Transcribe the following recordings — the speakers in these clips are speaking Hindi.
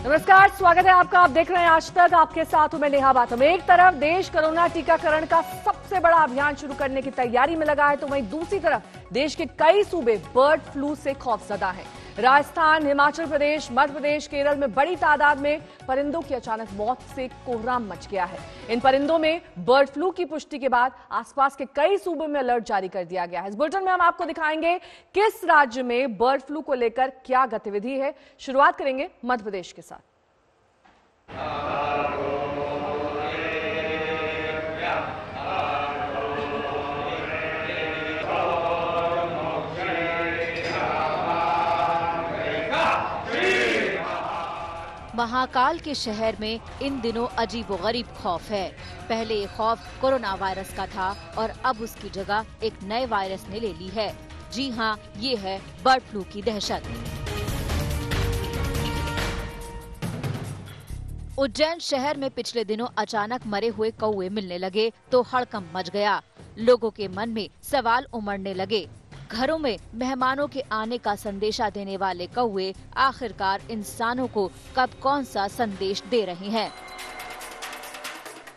नमस्कार, स्वागत है आपका। आप देख रहे हैं आज तक, आपके साथ हूं मैं नेहा बाथम। एक तरफ देश कोरोना टीकाकरण का सबसे बड़ा अभियान शुरू करने की तैयारी में लगा है, तो वहीं दूसरी तरफ देश के कई सूबे बर्ड फ्लू से खौफजदा हैं। राजस्थान, हिमाचल प्रदेश, मध्य प्रदेश, केरल में बड़ी तादाद में परिंदों की अचानक मौत से कोहराम मच गया है। इन परिंदों में बर्ड फ्लू की पुष्टि के बाद आसपास के कई सूबों में अलर्ट जारी कर दिया गया है। इस बुलेटिन में हम आपको दिखाएंगे किस राज्य में बर्ड फ्लू को लेकर क्या गतिविधि है। शुरुआत करेंगे मध्य प्रदेश के साथ। महाकाल के शहर में इन दिनों अजीबोगरीब खौफ है। पहले ये खौफ कोरोना वायरस का था और अब उसकी जगह एक नए वायरस ने ले ली है। जी हाँ, ये है बर्ड फ्लू की दहशत। उज्जैन शहर में पिछले दिनों अचानक मरे हुए कौवे मिलने लगे तो हड़कंप मच गया। लोगों के मन में सवाल उमड़ने लगे। घरों में मेहमानों के आने का संदेशा देने वाले कौवे आखिरकार इंसानों को कब कौन सा संदेश दे रहे हैं।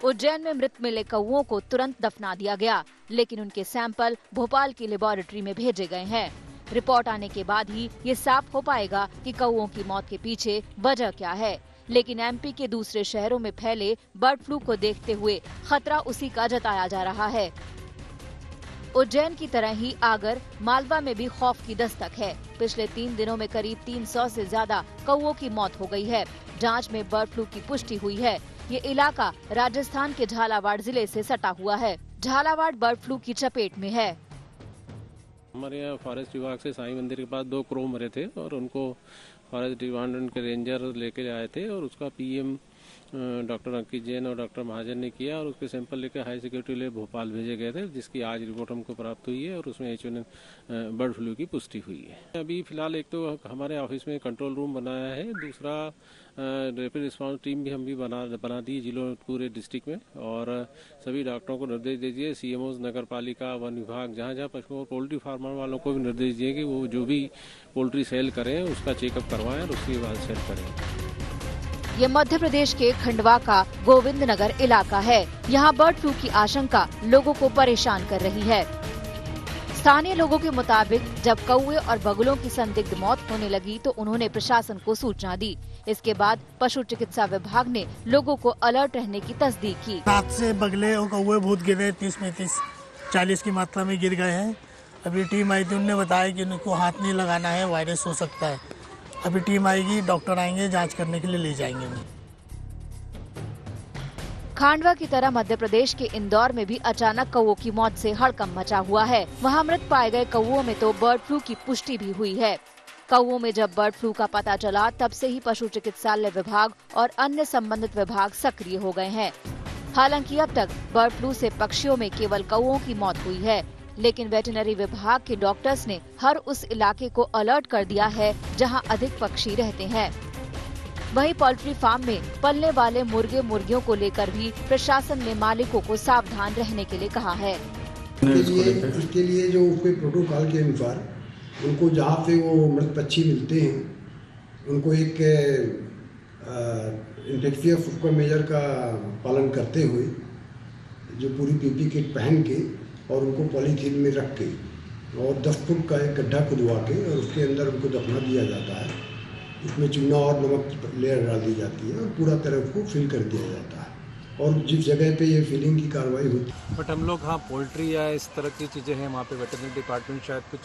उज्जैन में मृत मिले कौवों को तुरंत दफना दिया गया, लेकिन उनके सैंपल भोपाल की लेबोरेटरी में भेजे गए हैं। रिपोर्ट आने के बाद ही ये साफ हो पाएगा कि कौवों की मौत के पीछे वजह क्या है। लेकिन एमपी के दूसरे शहरों में फैले बर्ड फ्लू को देखते हुए खतरा उसी का जताया जा रहा है। उज्जैन की तरह ही आगर, मालवा में भी खौफ की दस्तक है। पिछले 3 दिनों में करीब 300 से ज्यादा कौवों की मौत हो गई है। जांच में बर्ड फ्लू की पुष्टि हुई है। ये इलाका राजस्थान के झालावाड़ जिले से सटा हुआ है। झालावाड़ बर्ड फ्लू की चपेट में है। हमारे यहाँ फॉरेस्ट विभाग से साईं मंदिर के पास 2 क्रो मरे थे और उनको फॉरेस्ट डिपार्टमेंट के रेंजर लेके आए थे और उसका पीएम डॉक्टर अंकित जैन और डॉक्टर महाजन ने किया और उसके सैंपल लेकर हाई सिक्योरिटी ले भोपाल भेजे गए थे, जिसकी आज रिपोर्ट हमको प्राप्त हुई है और उसमें H1N1 बर्ड फ्लू की पुष्टि हुई है। अभी फिलहाल एक तो हमारे ऑफिस में कंट्रोल रूम बनाया है, दूसरा रैपिड रिस्पांस टीम भी हम भी बना दी जिलों पूरे डिस्ट्रिक्ट में, और सभी डॉक्टरों को निर्देश दीजिए, सीएमओ, नगर पालिका, वन विभाग, जहाँ जहाँ पशु और पोल्ट्री फार्मर वालों को भी निर्देश दिए कि वो जो भी पोल्ट्री सेल करें उसका चेकअप करवाएं और उसके बाद सेल करें। ये मध्य प्रदेश के खंडवा का गोविंद नगर इलाका है। यहाँ बर्ड फ्लू की आशंका लोगों को परेशान कर रही है। स्थानीय लोगों के मुताबिक जब कौवे और बगुलों की संदिग्ध मौत होने लगी तो उन्होंने प्रशासन को सूचना दी। इसके बाद पशु चिकित्सा विभाग ने लोगों को अलर्ट रहने की तस्दीक की। रात से बगले और कौवे बहुत गिरे, 30-35, 40 की मात्रा में गिर गए हैं। अभी टीम आई थी, उन्होंने बताया कि उनको हाथ नहीं लगाना है, वायरस हो सकता है। अभी टीम आएगी, डॉक्टर आएंगे, जांच करने के लिए ले जाएंगे। खांडवा की तरह मध्य प्रदेश के इंदौर में भी अचानक कौवों की मौत से हड़कंप मचा हुआ है। वहां मृत पाए गए कौवों में तो बर्ड फ्लू की पुष्टि भी हुई है। कौवों में जब बर्ड फ्लू का पता चला तब से ही पशु चिकित्सालय विभाग और अन्य संबंधित विभाग सक्रिय हो गए हैं। हालांकि अब तक बर्ड फ्लू से पक्षियों में केवल कौवों की मौत हुई है, लेकिन वेटरनरी विभाग के डॉक्टर्स ने हर उस इलाके को अलर्ट कर दिया है जहां अधिक पक्षी रहते हैं। वहीं पोल्ट्री फार्म में पलने वाले मुर्गे मुर्गियों को लेकर भी प्रशासन ने मालिकों को सावधान रहने के लिए कहा है। इसके लिए जो उसके प्रोटोकॉल के अनुसार उनको जहाँ पे वो मृत पक्षी मिलते हैं उनको एक इन्फेक्शियस मेजर का पालन करते हुए जो पूरी पीपी किट पहन के और उनको पॉलीथीन में रख के और 10 फुट का एक गड्ढा खुदवा के और उसके अंदर उनको दफना दिया जाता है। उसमें चूना और नमक की लेयर डाल दी जाती है और पूरा तरफ को फिल कर दिया जाता है और जिस जगह पे ये फिलिंग की कार्रवाई होती है। बट हम लोग हाँ पोल्ट्री या इस तरह की चीज़ें हैं वहाँ पे वेटरनरी डिपार्टमेंट शायद कुछ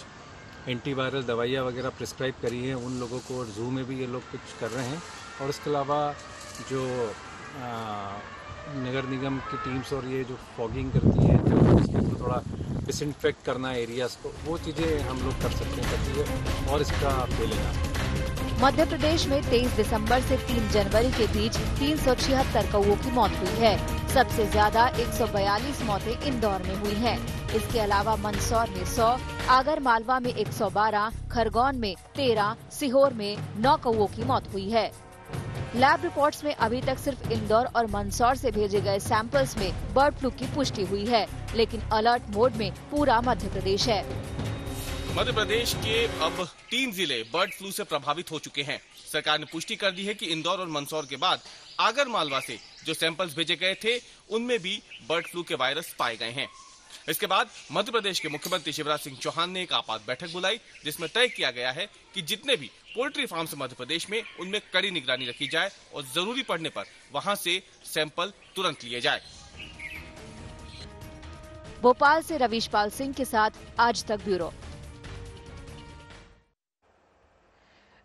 एंटीवायरल दवाइयाँ वगैरह प्रिस्क्राइब करी है उन लोगों को, और जू में भी ये लोग कुछ कर रहे हैं। और इसके अलावा जो नगर निगम की टीम्स और ये जो फॉगिंग करती है, जो इसको थोड़ा डिसइंफेक्ट करना एरियाज को, वो चीज़ें हम लोग कर सकते हैं ताकि ये और इसका फैलेगा। मध्य प्रदेश में 23 दिसंबर से 3 जनवरी के बीच 376 कौवों की मौत हुई है। सबसे ज्यादा 142 मौतें इंदौर में हुई हैं। इसके अलावा मंदसौर में 100, आगर मालवा में 112, खरगोन में 13, सीहोर में 9 कौवों की मौत हुई है। लैब रिपोर्ट्स में अभी तक सिर्फ इंदौर और मंदसौर से भेजे गए सैंपल्स में बर्ड फ्लू की पुष्टि हुई है, लेकिन अलर्ट मोड में पूरा मध्य प्रदेश है। मध्य प्रदेश के अब 3 जिले बर्ड फ्लू से प्रभावित हो चुके हैं। सरकार ने पुष्टि कर दी है कि इंदौर और मंदसौर के बाद आगर मालवा से जो सैंपल्स भेजे गए थे उनमें भी बर्ड फ्लू के वायरस पाए गए हैं। इसके बाद मध्य प्रदेश के मुख्यमंत्री शिवराज सिंह चौहान ने एक आपात बैठक बुलाई, जिसमें तय किया गया है कि जितने भी पोल्ट्री फार्म्स मध्य प्रदेश में उनमें कड़ी निगरानी रखी जाए और जरूरी पड़ने पर वहां से सैंपल तुरंत लिए जाए। भोपाल से रवीशपाल सिंह के साथ आज तक ब्यूरो।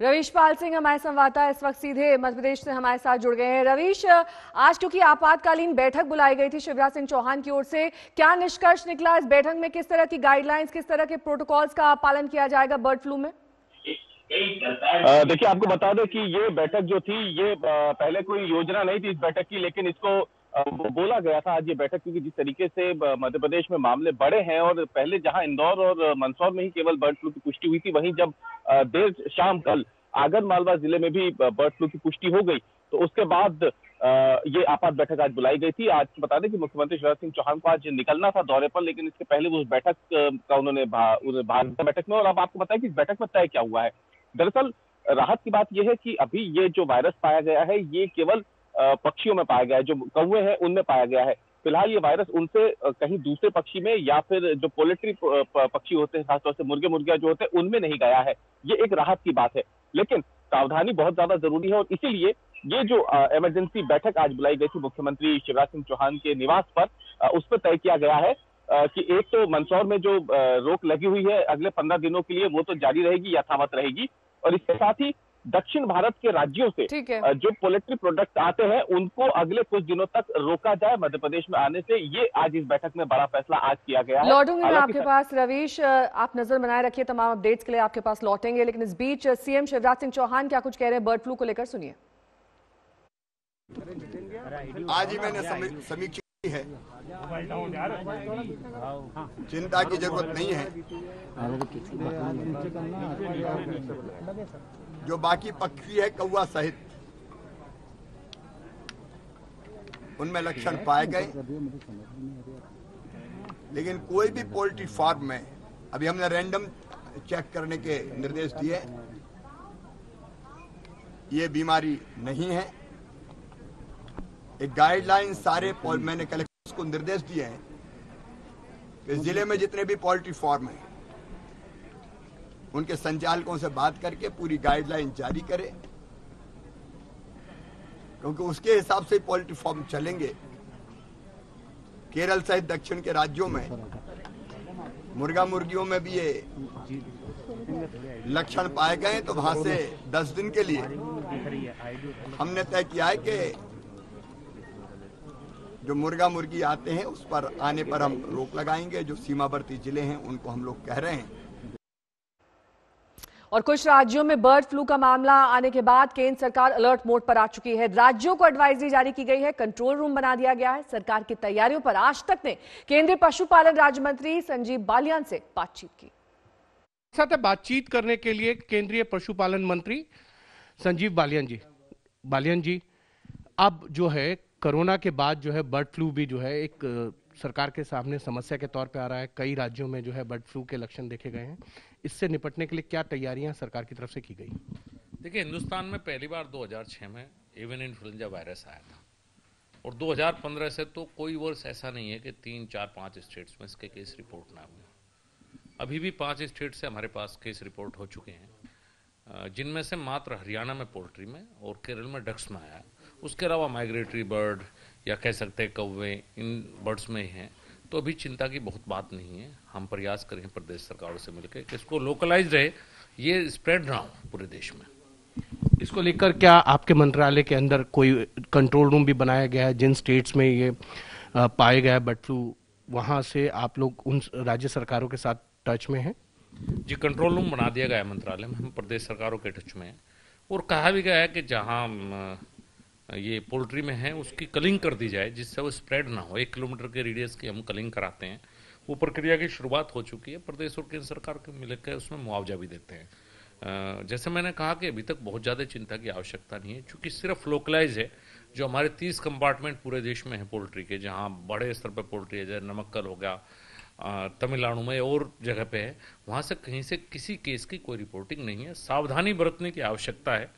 रवीशपाल सिंह हमारे संवाददाता इस वक्त सीधे मध्य प्रदेश से हमारे साथ जुड़ गए हैं। रवीश, आज क्योंकि आपातकालीन बैठक बुलाई गई थी शिवराज सिंह चौहान की ओर से, क्या निष्कर्ष निकला इस बैठक में? किस तरह की गाइडलाइंस, किस तरह के प्रोटोकॉल्स का पालन किया जाएगा बर्ड फ्लू में? देखिए, आपको बता दें कि ये बैठक जो थी ये पहले कोई योजना नहीं थी इस बैठक की, लेकिन इसको बोला गया था आज ये बैठक, क्योंकि जिस तरीके से मध्य प्रदेश में मामले बढ़े हैं और पहले जहां इंदौर और मंदसौर में ही केवल बर्ड फ्लू की पुष्टि हुई थी, वहीं जब देर शाम कल आगर मालवा जिले में भी बर्ड फ्लू की पुष्टि हो गई, तो उसके बाद ये आपात बैठक आज बुलाई गई थी। आज बता दें कि मुख्यमंत्री शिवराज सिंह चौहान को आज निकलना था दौरे पर, लेकिन इसके पहले वो उस बैठक का उन्होंने भाग लिया बैठक में। और अब आपको बताया कि इस बैठक में तय क्या हुआ है। दरअसल राहत की बात यह है कि अभी ये जो वायरस पाया गया है ये केवल पक्षियों में पाया गया है, जो कौवे हैं उनमें पाया गया है। फिलहाल ये वायरस उनसे कहीं दूसरे पक्षी में या फिर जो पोल्ट्री पक्षी होते हैं, खासतौर से मुर्गिया जो होते हैं, उनमें नहीं गया है। ये एक राहत की बात है, लेकिन सावधानी बहुत ज्यादा जरूरी है। और इसीलिए ये जो इमरजेंसी बैठक आज बुलाई गई थी मुख्यमंत्री शिवराज सिंह चौहान के निवास पर, उस पर तय किया गया है कि एक तो मंदसौर में जो रोक लगी हुई है अगले 15 दिनों के लिए, वो तो जारी रहेगी, यथावत रहेगी। और इसके साथ ही दक्षिण भारत के राज्यों से जो पोल्ट्री प्रोडक्ट आते हैं उनको अगले कुछ दिनों तक रोका जाए मध्य प्रदेश में आने से। ये आज इस बैठक में बड़ा फैसला आज किया गया है। लौटूंगी मैं आपके पास रवीश, आप नजर बनाए रखिए, तमाम अपडेट्स के लिए आपके पास लौटेंगे। लेकिन इस बीच सीएम शिवराज सिंह चौहान क्या कुछ कह रहे हैं बर्ड फ्लू को लेकर, सुनिए। आज ही मैंने समीक्षा की है, चिंता की जरूरत नहीं है। जो बाकी पक्षी है कौवा सहित, उनमें लक्षण पाए गए, लेकिन कोई भी पोल्ट्री फार्म में अभी हमने रैंडम चेक करने के निर्देश दिए, ये बीमारी नहीं है। एक गाइडलाइन सारे मैंने कलेक्टर्स को निर्देश दिए हैं कि जिले में जितने भी पोल्ट्री फार्म हैं उनके संचालकों से बात करके पूरी गाइडलाइन जारी करें, क्योंकि उसके हिसाब से पोल्ट्री फार्म चलेंगे। केरल सहित दक्षिण के राज्यों में मुर्गा मुर्गियों में भी ये लक्षण पाए गए, तो वहां से 10 दिन के लिए हमने तय किया है कि जो मुर्गा मुर्गी आते हैं उस पर आने पर हम रोक लगाएंगे। जो सीमावर्ती जिले हैं उनको हम लोग कह रहे हैं। और कुछ राज्यों में बर्ड फ्लू का मामला आने के बाद केंद्र सरकार अलर्ट मोड पर आ चुकी है। राज्यों को एडवाइजरी जारी की गई है, कंट्रोल रूम बना दिया गया है। सरकार की तैयारियों पर आज तक ने केंद्रीय पशुपालन राज्य मंत्री संजीव बालियान से बातचीत की। साथ बातचीत करने के लिए केंद्रीय पशुपालन मंत्री संजीव बालियान जी, अब जो है कोरोना के बाद जो है बर्ड फ्लू भी जो है एक सरकार के सामने समस्या के तौर पे आ रहा है। कई राज्यों में जो है बर्ड फ्लू के लक्षण देखे गए हैं। इससे निपटने के लिए क्या तैयारियां सरकार की तरफ से की गई? देखिए, हिंदुस्तान में पहली बार 2006 में एवियन इन्फ्लुएंजा वायरस आया था और 2015 से तो कोई वर्ष ऐसा नहीं है कि 3, 4, 5 स्टेट्स में इसके केस रिपोर्ट ना हुए। अभी भी 5 स्टेट से हमारे पास केस रिपोर्ट हो चुके हैं, जिनमें से मात्र हरियाणा में पोल्ट्री में और केरल में डक्स में आया। उसके अलावा माइग्रेटरी बर्ड या कह सकते हैं कौवे, इन बर्ड्स में ही हैं। तो अभी चिंता की बहुत बात नहीं है। हम प्रयास करें प्रदेश सरकारों से मिलकर कि इसको लोकलाइज रहे, ये स्प्रेड ना हो पूरे देश में। इसको लेकर क्या आपके मंत्रालय के अंदर कोई कंट्रोल रूम भी बनाया गया है? जिन स्टेट्स में ये पाए गया है बर्ड फ्लू, वहां से आप लोग उन राज्य सरकारों के साथ टच में हैं? जी, कंट्रोल रूम बना दिया गया है मंत्रालय में। हम प्रदेश सरकारों के टच में हैं और कहा भी गया है कि जहां ये पोल्ट्री में है उसकी कलिंग कर दी जाए, जिससे वो स्प्रेड ना हो। 1 किलोमीटर के रेडियस की हम कलिंग कराते हैं। वो प्रक्रिया की शुरुआत हो चुकी है। प्रदेश और केंद्र सरकार के मिलकर उसमें मुआवजा भी देते हैं। जैसे मैंने कहा कि अभी तक बहुत ज़्यादा चिंता की आवश्यकता नहीं है, क्योंकि सिर्फ लोकलाइज है। जो हमारे 30 कंपार्टमेंट पूरे देश में है पोल्ट्री के, जहाँ बड़े स्तर पर पोल्ट्री है, जैसे नमक्कल हो गया, तमिलनाडु में और जगह पे है, वहाँ से कहीं से किसी केस की कोई रिपोर्टिंग नहीं है। सावधानी बरतने की आवश्यकता है,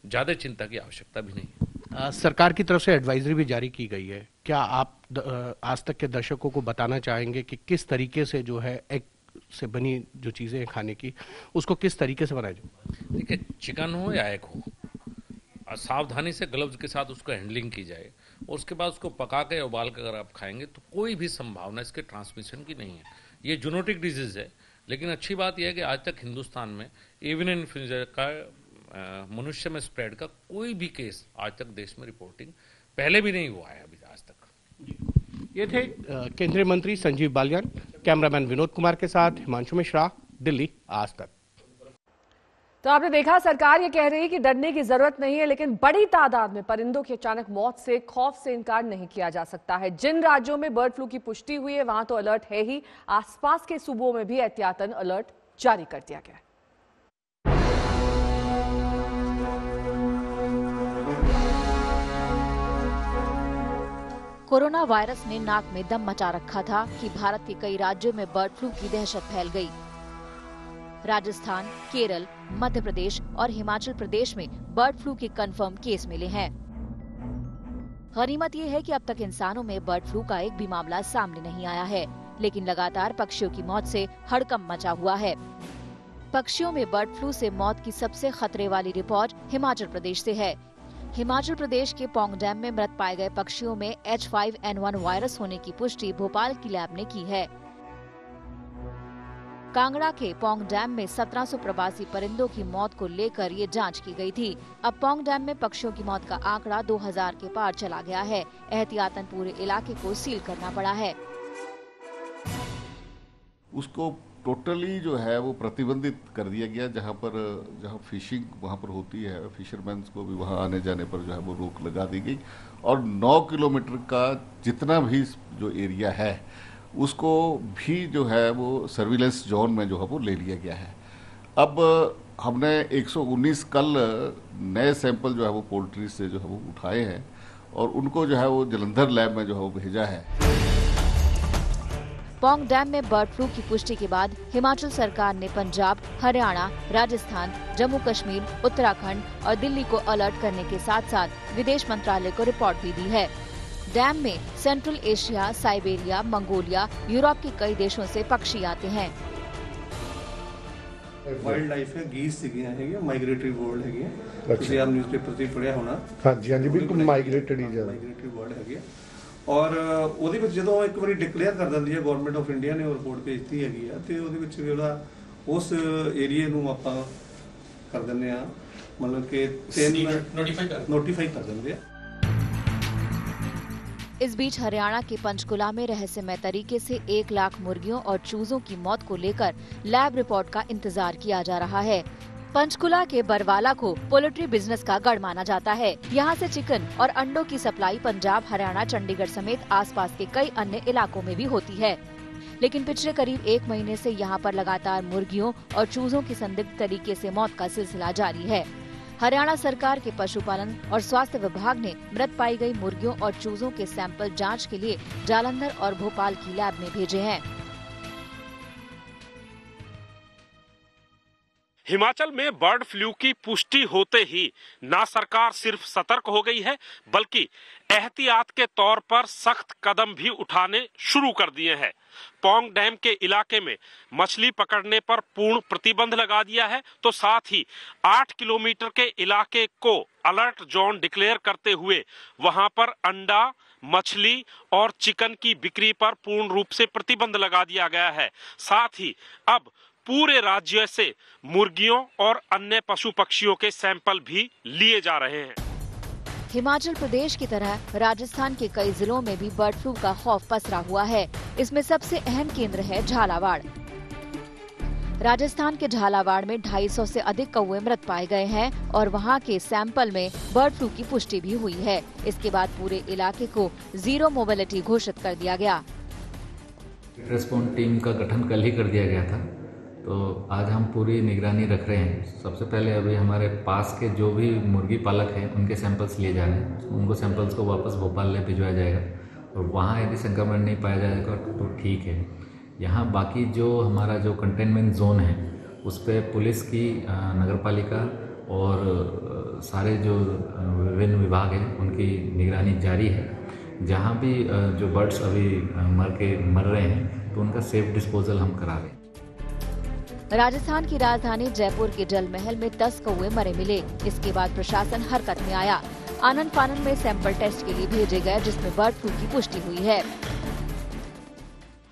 ज़्यादा चिंता की आवश्यकता भी नहीं है। सरकार की तरफ से एडवाइजरी भी जारी की गई है, क्या आप आज तक के दर्शकों को बताना चाहेंगे कि किस तरीके से जो है एग से बनी जो चीज़ें हैं खाने की, उसको किस तरीके से बनाया जाए? देखिए, चिकन हो या एग हो, सावधानी से ग्लव्स के साथ उसको हैंडलिंग की जाए और उसके बाद उसको पका के उबाल कर अगर आप खाएंगे तो कोई भी संभावना इसके ट्रांसमिशन की नहीं है। ये जूनोटिक डिजीज है, लेकिन अच्छी बात यह है कि आज तक हिंदुस्तान में एवियन इन्फ्लुएंजा का मनुष्य में स्प्रेड का कोई भी केस आज तक देश में रिपोर्टिंग पहले भी नहीं हुआ है अभी आज तक। ये थे केंद्रीय मंत्री संजीव बालियान। कैमरामैन विनोद कुमार के साथ हिमांशु मिश्रा, दिल्ली, आज तक। तो आपने देखा, सरकार ये कह रही है कि डरने की जरूरत नहीं है, लेकिन बड़ी तादाद में परिंदों की अचानक मौत से खौफ से इनकार नहीं किया जा सकता है। जिन राज्यों में बर्ड फ्लू की पुष्टि हुई है वहां तो अलर्ट है ही, आसपास के सूबों में भी एहतियातन अलर्ट जारी कर दिया गया है। कोरोना वायरस ने नाक में दम मचा रखा था कि भारत के कई राज्यों में बर्ड फ्लू की दहशत फैल गई। राजस्थान, केरल, मध्य प्रदेश और हिमाचल प्रदेश में बर्ड फ्लू के कंफर्म केस मिले हैं। गनीमत ये है कि अब तक इंसानों में बर्ड फ्लू का एक भी मामला सामने नहीं आया है, लेकिन लगातार पक्षियों की मौत से हड़कंप मचा हुआ है। पक्षियों में बर्ड फ्लू से मौत की सबसे खतरे वाली रिपोर्ट हिमाचल प्रदेश से है। हिमाचल प्रदेश के पौंग डैम में मृत पाए गए पक्षियों में H5N1 वायरस होने की पुष्टि भोपाल की लैब ने की है। कांगड़ा के पौंग डैम में 1700 प्रवासी परिंदों की मौत को लेकर ये जांच की गई थी। अब पौंग डैम में पक्षियों की मौत का आंकड़ा 2000 के पार चला गया है। एहतियातन पूरे इलाके को सील करना पड़ा है। उसको टोटली जो है वो प्रतिबंधित कर दिया गया। जहाँ फिशिंग वहाँ पर होती है, फिशरमैन को भी वहाँ आने जाने पर जो है वो रोक लगा दी गई और 9 किलोमीटर का जितना भी जो एरिया है उसको भी जो है वो सर्विलेंस जोन में जो है वो ले लिया गया है। अब हमने 119 कल नए सैंपल जो है वो पोल्ट्री से जो है वो उठाए हैं और उनको जो है वो जालंधर लैब में जो है वो भेजा है। पौंग डैम में बर्ड फ्लू की पुष्टि के बाद हिमाचल सरकार ने पंजाब, हरियाणा, राजस्थान, जम्मू कश्मीर, उत्तराखंड और दिल्ली को अलर्ट करने के साथ साथ विदेश मंत्रालय को रिपोर्ट भी दी है। डैम में central Asia, Siberia, Mongolia, Europe के कई देशों से पक्षी आते हैं। वाइल्ड लाइफ है, गीस सीगियां हैं, माइग्रेटरी बर्ड है। ਤੁਸੀਂ ਆਪ ਨਿਊਜ਼ਪੇਪਰ ਤੇ ਪੜਿਆ ਹੋਣਾ। ਹਾਂਜੀ ਹਾਂਜੀ ਬਿਲਕੁਲ ਮਾਈਗ੍ਰੇਟਡ ਹੀ ਜ਼ਿਆਦਾ ਮਾਈਗ੍ਰੇਟਰੀ ਬਰਡ ਹੈਗੇ ਔਰ ਉਹਦੇ ਵਿੱਚ ਜਦੋਂ ਇੱਕ ਵਾਰੀ ਡਿਕਲੇਅਰ ਕਰ ਦਿੰਦੀ ਹੈ ਗਵਰਨਮੈਂਟ ਆਫ ਇੰਡੀਆ ਨੇ ਰਿਪੋਰਟ ਭੇਜਤੀ ਹੈਗੀ ਆ ਤੇ ਉਹਦੇ ਵਿੱਚ ਜਿਹੜਾ ਉਸ ਏਰੀਆ ਨੂੰ ਆਪਾਂ ਕਰ ਦਿੰਦੇ ਆ, ਮਤਲਬ ਕਿ ਨੋਟੀਫਾਈ ਕਰ ਦਿੰਦੇ ਆ। इस बीच हरियाणा के पंचकुला में रहस्यमय तरीके से 1 लाख मुर्गियों और चूजों की मौत को लेकर लैब रिपोर्ट का इंतजार किया जा रहा है। पंचकुला के बरवाला को पोल्ट्री बिजनेस का गढ़ माना जाता है। यहाँ से चिकन और अंडों की सप्लाई पंजाब, हरियाणा, चंडीगढ़ समेत आसपास के कई अन्य इलाकों में भी होती है। लेकिन पिछले करीब 1 महीने से यहाँ पर लगातार मुर्गियों और चूजों की संदिग्ध तरीके से मौत का सिलसिला जारी है। हरियाणा सरकार के पशुपालन और स्वास्थ्य विभाग ने मृत पाई गई मुर्गियों और चूजों के सैंपल जांच के लिए जालंधर और भोपाल की लैब में भेजे हैं। हिमाचल में बर्ड फ्लू की पुष्टि होते ही न सरकार सिर्फ सतर्क हो गई है बल्कि एहतियात के तौर पर सख्त कदम भी उठाने शुरू कर दिए हैं। पौंग डैम के इलाके में मछली पकड़ने पर पूर्ण प्रतिबंध लगा दिया है, तो साथ ही 8 किलोमीटर के इलाके को अलर्ट जोन डिक्लेयर करते हुए वहां पर अंडा, मछली और चिकन की बिक्री पर पूर्ण रूप से प्रतिबंध लगा दिया गया है। साथ ही अब पूरे राज्य से मुर्गियों और अन्य पशु पक्षियों के सैंपल भी लिए जा रहे हैं। हिमाचल प्रदेश की तरह राजस्थान के कई जिलों में भी बर्ड फ्लू का खौफ पसरा हुआ है। इसमें सबसे अहम केंद्र है झालावाड़। राजस्थान के झालावाड़ में 250 से अधिक कौवे मृत पाए गए हैं और वहां के सैंपल में बर्ड फ्लू की पुष्टि भी हुई है। इसके बाद पूरे इलाके को जीरो मोबिलिटी घोषित कर दिया गया। रेस्पॉन्स टीम का गठन कल ही कर दिया गया था, तो आज हम पूरी निगरानी रख रहे हैं। सबसे पहले अभी हमारे पास के जो भी मुर्गी पालक हैं उनके सैंपल्स लिए जा रहे हैं। उनको सैंपल्स को वापस भोपाल ले भिजवाया जाएगा और वहाँ यदि संक्रमण नहीं पाया जाएगा तो ठीक है, यहाँ बाकी जो हमारा जो कंटेनमेंट जोन है उस पर पुलिस की नगरपालिका और सारे जो विभिन्न विभाग हैं उनकी निगरानी जारी है। जहाँ भी जो बर्ड्स अभी मर रहे हैं तो उनका सेफ डिस्पोजल हम करा रहे हैं। राजस्थान की राजधानी जयपुर के जल महल में 10 कौवे मरे मिले। इसके बाद प्रशासन हरकत में आया। आनन फानन में सैंपल टेस्ट के लिए भेजे गए, जिसमें बर्ड फ्लू की पुष्टि हुई है।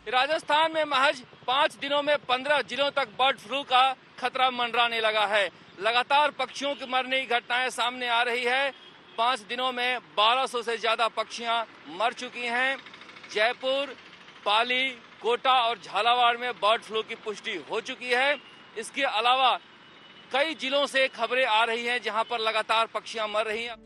राजस्थान में महज 5 दिनों में 15 जिलों तक बर्ड फ्लू का खतरा मंडराने लगा है। लगातार पक्षियों की मरने की घटनाएं सामने आ रही है। 5 दिनों में 1200 से ज्यादा पक्षियां मर चुकी हैं। जयपुर, पाली, कोटा और झालावाड़ में बर्ड फ्लू की पुष्टि हो चुकी है। इसके अलावा कई जिलों से खबरें आ रही हैं जहां पर लगातार पक्षियां मर रही हैं।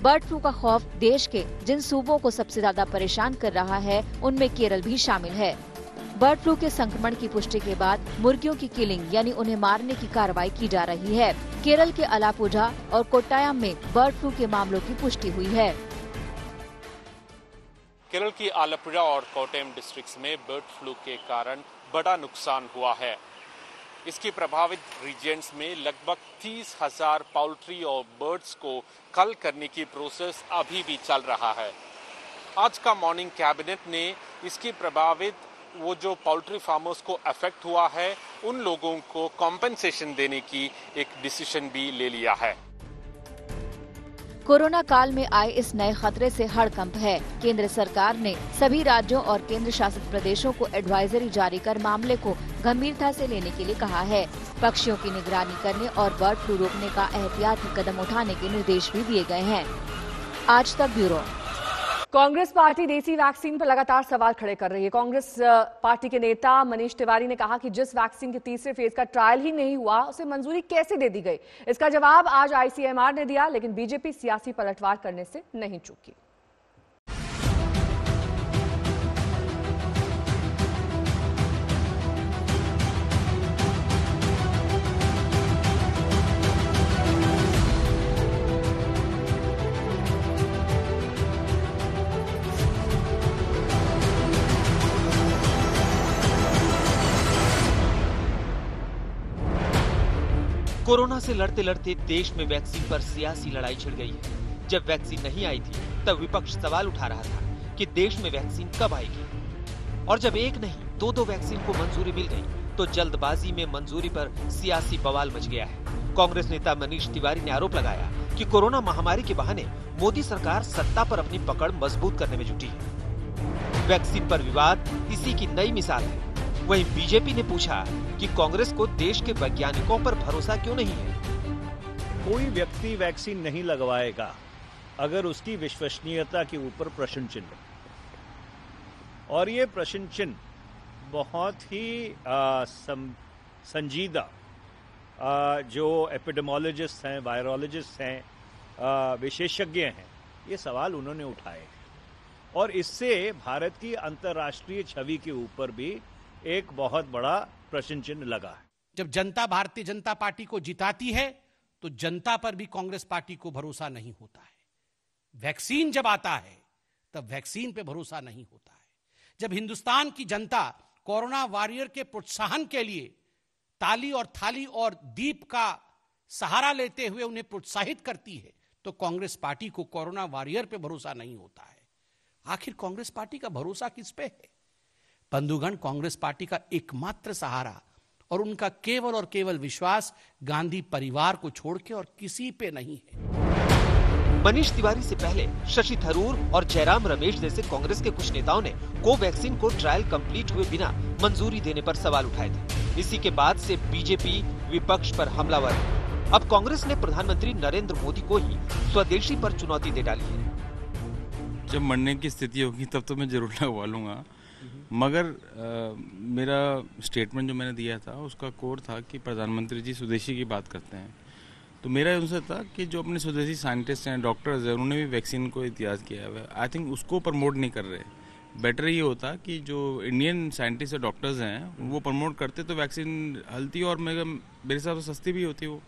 बर्ड फ्लू का खौफ देश के जिन सूबों को सबसे ज्यादा परेशान कर रहा है उनमें केरल भी शामिल है। बर्ड फ्लू के संक्रमण की पुष्टि के बाद मुर्गियों की किलिंग यानी उन्हें मारने की कार्रवाई की जा रही है। केरल के अलापुझा और कोट्टायम में बर्ड फ्लू के मामलों की पुष्टि हुई है। केरल की आलपुझा और कोट्टयम डिस्ट्रिक्ट्स में बर्ड फ्लू के कारण बड़ा नुकसान हुआ है। इसकी प्रभावित रीजन्स में लगभग 30,000 पोल्ट्री और बर्ड्स को कल करने की प्रोसेस अभी भी चल रहा है। आज का मॉर्निंग कैबिनेट ने इसकी प्रभावित वो जो पोल्ट्री फार्मर्स को अफेक्ट हुआ है उन लोगों को कॉम्पेंसेशन देने की एक डिसीजन भी ले लिया है। कोरोना काल में आए इस नए खतरे से हड़कंप है। केंद्र सरकार ने सभी राज्यों और केंद्र शासित प्रदेशों को एडवाइजरी जारी कर मामले को गंभीरता से लेने के लिए कहा है। पक्षियों की निगरानी करने और बर्ड फ्लू रोकने का एहतियाती कदम उठाने के निर्देश भी दिए गए हैं। आज तक ब्यूरो। कांग्रेस पार्टी देसी वैक्सीन पर लगातार सवाल खड़े कर रही है। कांग्रेस पार्टी के नेता मनीष तिवारी ने कहा कि जिस वैक्सीन के तीसरे फेज का ट्रायल ही नहीं हुआ उसे मंजूरी कैसे दे दी गई। इसका जवाब आज आईसीएमआर ने दिया, लेकिन बीजेपी सियासी पलटवार करने से नहीं चूकी। कोरोना से लड़ते लड़ते देश में वैक्सीन पर सियासी लड़ाई छिड़ गई है। जब वैक्सीन नहीं आई थी तब विपक्ष सवाल उठा रहा था कि देश में वैक्सीन कब आएगी, और जब एक नहीं दो वैक्सीन को मंजूरी मिल गई तो जल्दबाजी में मंजूरी पर सियासी बवाल मच गया है। कांग्रेस नेता मनीष तिवारी ने आरोप लगाया कि कोरोना महामारी के बहाने मोदी सरकार सत्ता पर अपनी पकड़ मजबूत करने में जुटी है। वैक्सीन पर विवाद इसी की नई मिसाल है। वहीं बीजेपी ने पूछा कि कांग्रेस को देश के वैज्ञानिकों पर भरोसा क्यों नहीं है। कोई व्यक्ति वैक्सीन नहीं लगवाएगा अगर उसकी विश्वसनीयता के ऊपर प्रश्न चिन्ह, और ये प्रश्न चिन्ह बहुत ही संजीदा जो एपिडेमोलॉजिस्ट हैं, वायरोलॉजिस्ट हैं, विशेषज्ञ हैं, ये सवाल उन्होंने उठाए और इससे भारत की अंतर्राष्ट्रीय छवि के ऊपर भी एक बहुत बड़ा प्रश्न चिन्ह लगा है। जब जनता भारतीय जनता पार्टी को जिताती है तो जनता पर भी कांग्रेस पार्टी को भरोसा नहीं होता है। वैक्सीन जब आता है तब वैक्सीन पे भरोसा नहीं होता है। जब हिंदुस्तान की जनता कोरोना वॉरियर के प्रोत्साहन के लिए ताली और थाली और दीप का सहारा लेते हुए उन्हें प्रोत्साहित करती है तो कांग्रेस पार्टी को कोरोना वॉरियर पे भरोसा नहीं होता है। आखिर कांग्रेस पार्टी का भरोसा किस पे है? बंधुगण, कांग्रेस पार्टी का एकमात्र सहारा और उनका केवल और केवल विश्वास गांधी परिवार को छोड़ के और किसी पे नहीं है। मनीष तिवारी से पहले शशि थरूर और जयराम रमेश जैसे कांग्रेस के कुछ नेताओं ने कोवैक्सीन को ट्रायल कंप्लीट हुए बिना मंजूरी देने पर सवाल उठाए थे। इसी के बाद से बीजेपी विपक्ष पर हमलावर है। अब कांग्रेस ने प्रधानमंत्री नरेंद्र मोदी को ही स्वदेशी पर चुनौती दे डाली है। जब मरने की स्थिति होगी तब तो मैं जरूर लगवा लूंगा, मगर मेरा स्टेटमेंट जो मैंने दिया था उसका कोर था कि प्रधानमंत्री जी स्वदेशी की बात करते हैं, तो मेरा उनसे था कि जो अपने स्वदेशी साइंटिस्ट हैं, डॉक्टर्स हैं, उन्होंने भी वैक्सीन को इतिहास किया है। आई थिंक उसको प्रमोट नहीं कर रहे। बेटर ये होता कि जो इंडियन साइंटिस्ट और डॉक्टर्स हैं वो प्रमोट करते तो वैक्सीन हल्ती और मेरे हिसाब से सस्ती भी होती वो।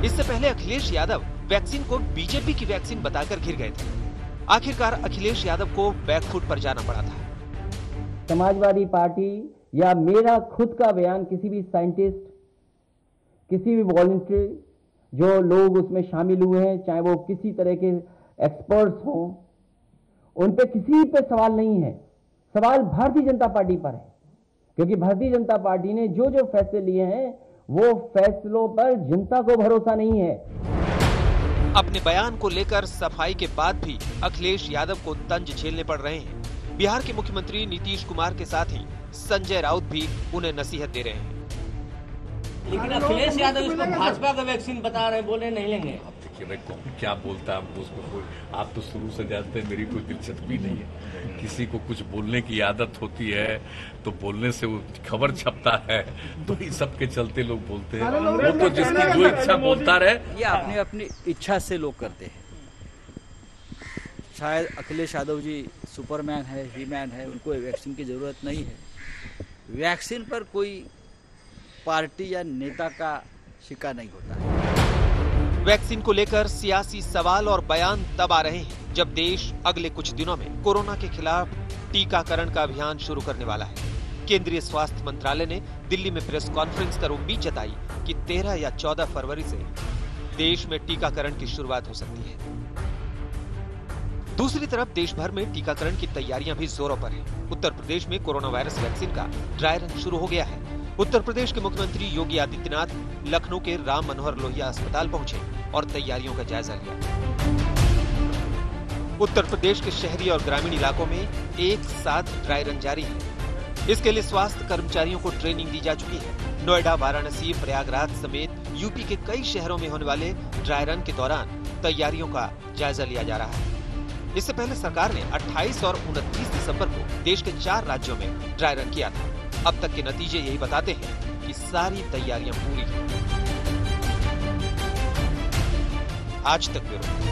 इससे पहले अखिलेश यादव वैक्सीन को बीजेपी की वैक्सीन बताकर घिर गए थे। आखिरकार अखिलेश यादव को बैकफुट पर जाना पड़ा था। समाजवादी पार्टी या मेरा खुद का बयान किसी भी साइंटिस्ट, किसी भी वॉलंटियर जो लोग उसमें शामिल हुए हैं, चाहे वो किसी तरह के एक्सपर्ट्स हों, उन पे किसी पे सवाल नहीं है। सवाल भारतीय जनता पार्टी पर है, क्योंकि भारतीय जनता पार्टी ने जो जो फैसले लिए हैं वो फैसलों पर जनता को भरोसा नहीं है। अपने बयान को लेकर सफाई के बाद भी अखिलेश यादव को तंज झेलने पड़ रहे हैं। बिहार के मुख्यमंत्री नीतीश कुमार के साथ ही संजय राउत भी उन्हें नसीहत दे रहे हैं। लेकिन अखिलेश यादव इसको भाजपा का वैक्सीन बता रहे हैं, बोले नहीं लेंगे। अब देखिए भाई कौन क्या बोलता है, आपको उसको आप तो शुरू से जानते हैं मेरी कोई दिलचस्पी नहीं है। किसी को कुछ बोलने की आदत होती है तो बोलने से वो खबर छपता है, तो इस सब के चलते लोग बोलते हैं। वो तो जिसकी जो इच्छा बोलता रहे। ये अपनी अपनी इच्छा से लोग करते हैं। शायद अखिलेश यादव जी सुपरमैन है, हीमैन है, उनको वैक्सीन की जरूरत नहीं है। वैक्सीन पर कोई पार्टी या नेता का शिक्का नहीं होता है। वैक्सीन को लेकर सियासी सवाल और बयान तब आ रहे हैं जब देश अगले कुछ दिनों में कोरोना के खिलाफ टीकाकरण का अभियान शुरू करने वाला है। केंद्रीय स्वास्थ्य मंत्रालय ने दिल्ली में प्रेस कॉन्फ्रेंस कर उम्मीद जताई कि 13 या 14 फरवरी से देश में टीकाकरण की शुरुआत हो सकती है। दूसरी तरफ देश भर में टीकाकरण की तैयारियां भी जोरों पर हैं। उत्तर प्रदेश में कोरोना वायरस वैक्सीन का ड्राई रन शुरू हो गया है। उत्तर प्रदेश के मुख्यमंत्री योगी आदित्यनाथ लखनऊ के राम मनोहर लोहिया अस्पताल पहुंचे और तैयारियों का जायजा लिया। उत्तर प्रदेश के शहरी और ग्रामीण इलाकों में एक साथ ड्राई रन जारी है। इसके लिए स्वास्थ्य कर्मचारियों को ट्रेनिंग दी जा चुकी है। नोएडा, वाराणसी, प्रयागराज समेत यूपी के कई शहरों में होने वाले ड्राई रन के दौरान तैयारियों का जायजा लिया जा रहा है। इससे पहले सरकार ने 28 और 29 दिसंबर को देश के 4 राज्यों में ड्राई रन किया था। अब तक के नतीजे यही बताते हैं कि सारी तैयारियां पूरी हैं। आज तक ब्यूरो।